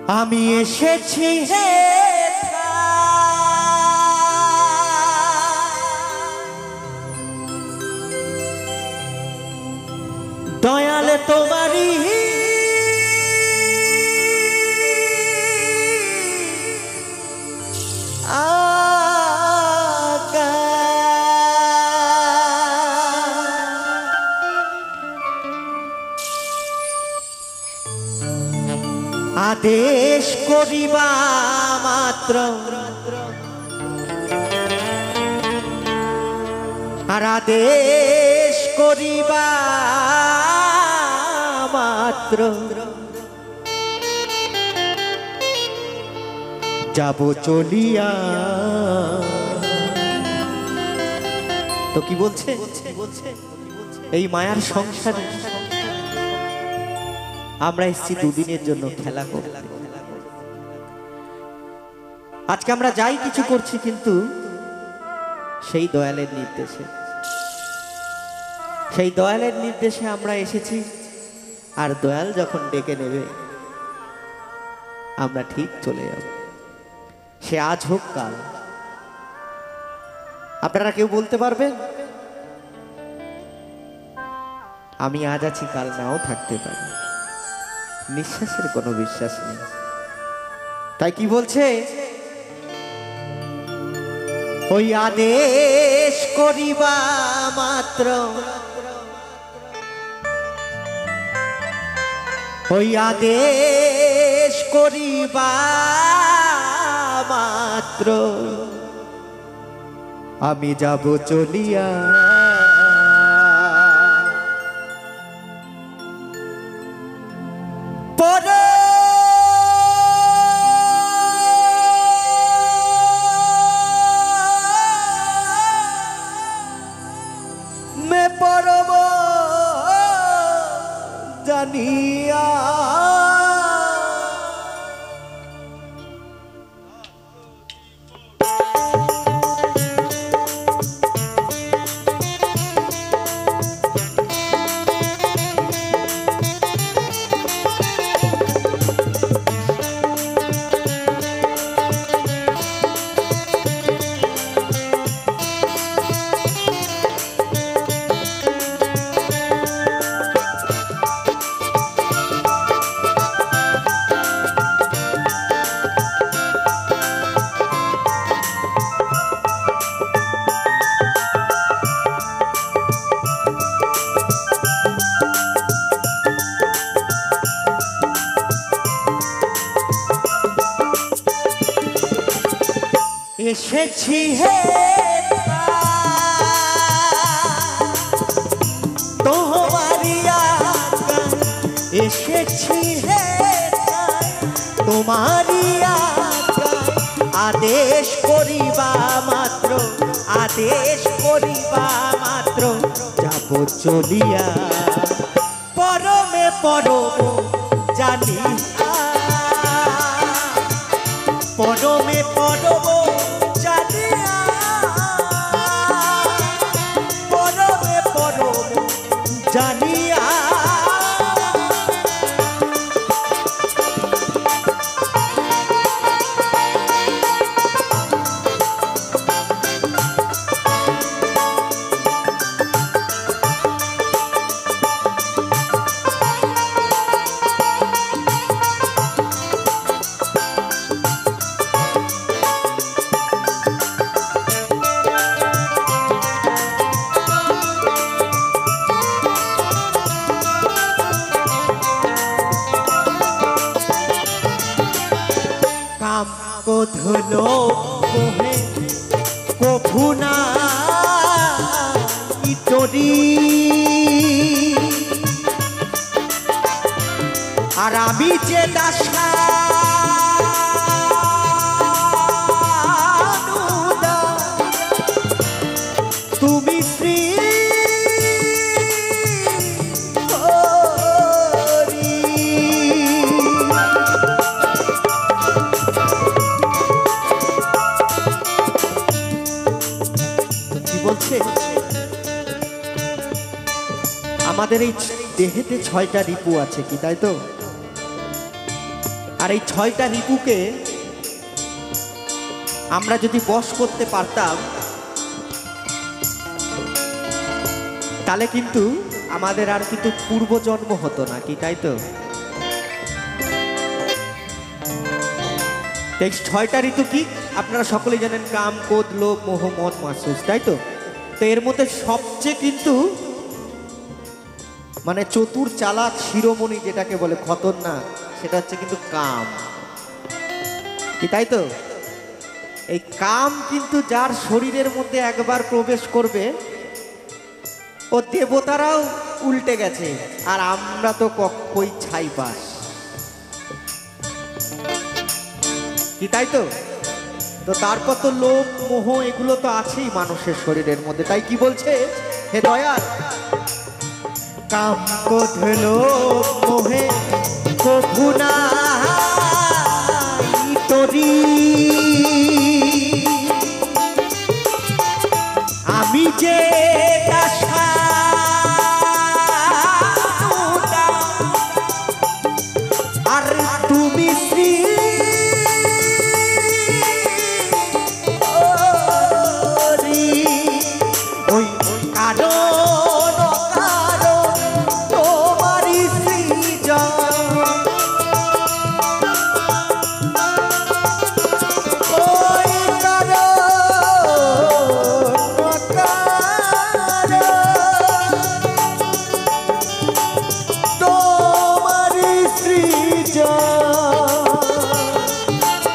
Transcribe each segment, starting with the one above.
আমি এসেছি হে দয়ালে তোমারি আদেশ করিবা মাত্র আর আদেশ করিবা মাত্র যাব চলিয়া। তো কি বলছে এই মায়ার সংসারে আমরা এসেছি দুদিনের জন্য খেলা করতে। আজকে আমরা যাই কিছু করছি কিন্তু সেই দয়ালের নির্দেশে, সেই দয়ালের নির্দেশে আমরা এসেছি। আর দয়াল যখন ডেকে নেবে আমরা ঠিক চলে যাব, সে আজ হোক কাল। আপনারা কেউ বলতে পারবেন আমি আজ আছি কাল নাও থাকতে পারি? নিঃশ্বাসের কোনো বিশ্বাস নেই। তাই কি বলছে, ওই আদেশ করিবা মাত্র, ওই আদেশ করিবা মাত্র আমি যাব চলিয়া। পরব জানিয়া এসেছি হে তোমারি আজ্ঞায়, এসেছি হে তোমারি আজ্ঞায়। আদেশ করিবা মাত্র, আদেশ করিবা মাত্র যাব চলিয়া। পরমে পরম জানিয়া, পরমে পরম জানিয়া, পরমে পরম জানিয়া। কাম কোধলো কোহে কভুনা ইতরি, আর আমি যে দাসা তুমি শ্রী বলছে। আমাদের এই দেহেতে ৬টা রিপু আছে কি তাই তো? আর এই 6টা রিপুকে আমরা যদি বশ করতে পারতাম তাহলে কিন্তু আমাদের আর কিন্তু পূর্বজন্ম হতো না, কি তাই তো? এই 6টা ঋতু কি আপনারা সকলেই জানেন, কাম, ক্রোধ, লোভ, মোহ, মদ, মাৎসর্য, তাই তো? তো এর মধ্যে সবচেয়ে কিন্তু মানে চতুর চালাক শিরোমণি যেটাকে বলে খতরনাক, সেটা হচ্ছে কিন্তু কাম, কি তাই তো? এই কাম কিন্তু যার শরীরের মধ্যে একবার প্রবেশ করবে ও দেবতারাও উল্টে গেছে, আর আমরা তো কই ছাই পাস, কি তাই তো? তো তারপর তো লোভ মোহ এগুলো তো আছেই মানুষের শরীরের মধ্যে। তাই কি বলছে হে দয়াল, কাম ক্রোধ লোভ মোহে কভু নাই তরি, আমি যে আর তুমি শ্রী ওই কারণ কারণ তোমারই সৃজন, ওই কারণ তোমারই সৃজন,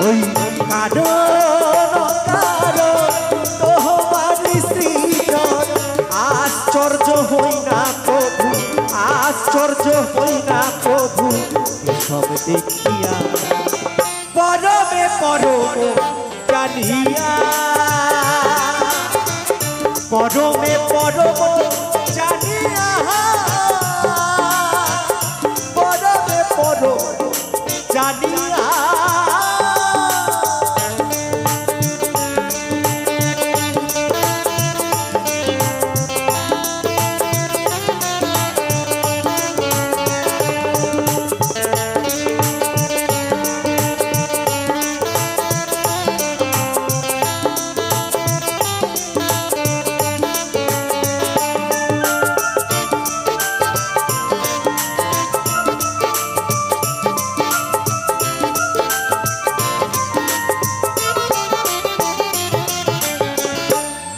ওই আশ্চর্য হই না প্রভু, আশ্চর্য হই না প্রভু, এসব দেখিয়া পরমে পরম জানিয়া, পরমে পরম জানিয়া, পরমে পরম জানিয়া।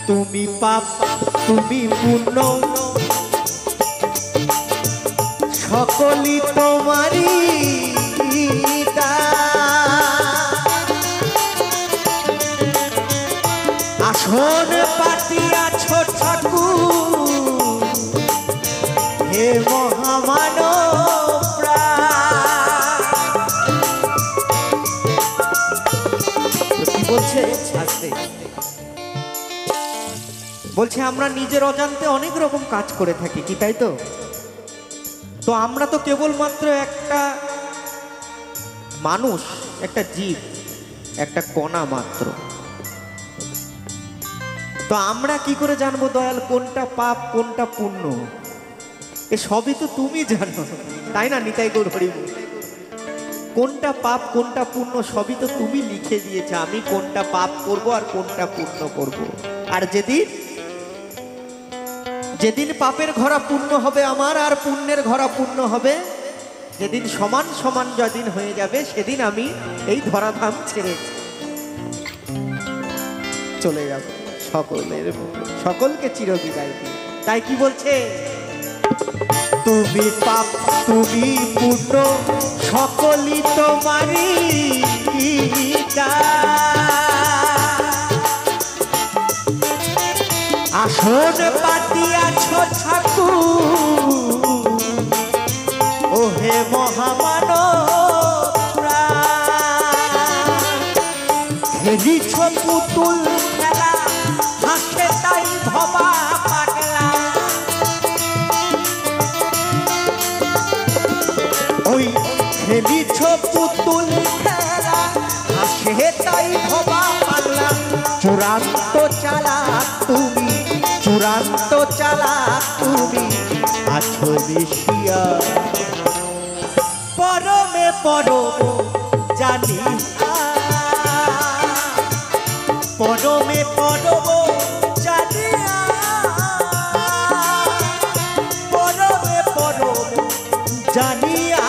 তুমি পাপ তুমি পুণ্য সকলই তোমারই আসন পাতিয়াছ ঠাকুর হে মহামানব প্রাণ। কি বলছে আস্তে বলছে, আমরা নিজের অজান্তে অনেক রকম কাজ করে থাকি, কি তাই তো? তো আমরা তো কেবলমাত্র একটা মানুষ, একটা জীব, একটা কণা মাত্র। তো আমরা কি করে জানবো দয়াল কোনটা পাপ কোনটা পুণ্য? এ সবই তো তুমি জানো, তাই না নিতাই গৌর হরি? কোনটা পাপ কোনটা পুণ্য সবই তো তুমি লিখে দিয়েছে, আমি কোনটা পাপ করব আর কোনটা পুণ্য করব। আর যেদিন পাপের ঘরা পূর্ণ হবে আমার, আর পুণ্যের ঘরা পূর্ণ হবে, যেদিন সমান সমান যেদিন হয়ে যাবে, সেদিন আমি এই ধরাধাম ছেড়ে চলে যাব সকলকে চিরবিদায় দিয়ে। তাই কি বলছে, তুমি পাপ তুমি পুণ্য সকলই তোমারই আসন পাতিয়াছ ঠাকুর ও হে মহামানব খেলিছ পুতুল খেলা হাসে তাই ভবা পাগলা, ওই খেলিছ পুতুল খেলা হাসে তাই ভবা পাগলা, চূড়ান্ত চালাক তুমি, চূড়ান্ত চালাক তুমি আছো মিশিয়া পরমে পরম জানিয়া পরমে পরব জানিয়া পরমে পরব জানিয়া